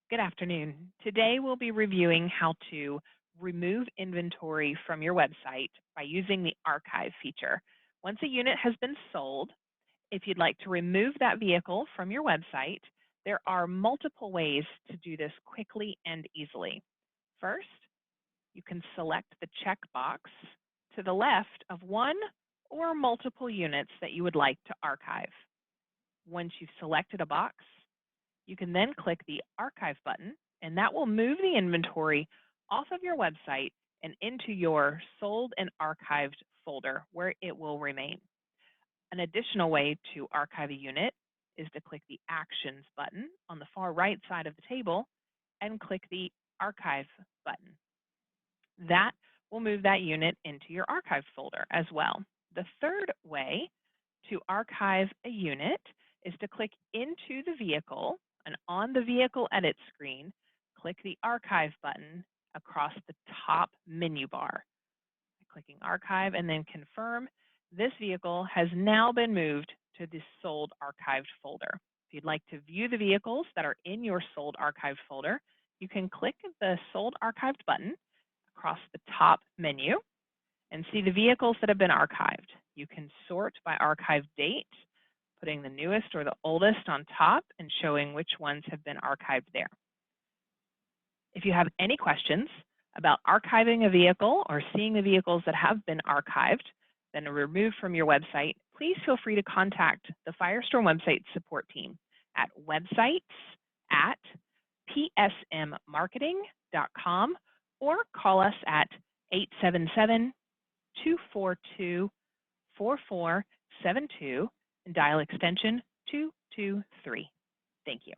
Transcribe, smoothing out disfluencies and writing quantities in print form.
Good afternoon. Today we'll be reviewing how to remove inventory from your website by using the archive feature. Once a unit has been sold, if you'd like to remove that vehicle from your website, there are multiple ways to do this quickly and easily. First, you can select the checkbox to the left of one or multiple units that you would like to archive. Once you've selected a box, you can then click the Archive button, and that will move the inventory off of your website and into your Sold and Archived folder where it will remain. An additional way to archive a unit is to click the Actions button on the far right side of the table and click the Archive button. That will move that unit into your Archive folder as well. The third way to archive a unit is to click into the vehicle, and on the vehicle edit screen, click the Archive button across the top menu bar. Clicking Archive and then confirm, this vehicle has now been moved to the Sold Archived folder. If you'd like to view the vehicles that are in your Sold Archived folder, you can click the Sold Archived button across the top menu and see the vehicles that have been archived. You can sort by archive date, putting the newest or the oldest on top and showing which ones have been archived there. If you have any questions about archiving a vehicle or seeing the vehicles that have been archived, then removed from your website, please feel free to contact the Firestorm website support team at websites@psmmarketing.com or call us at 877-242-4472 and dial extension 223. Thank you.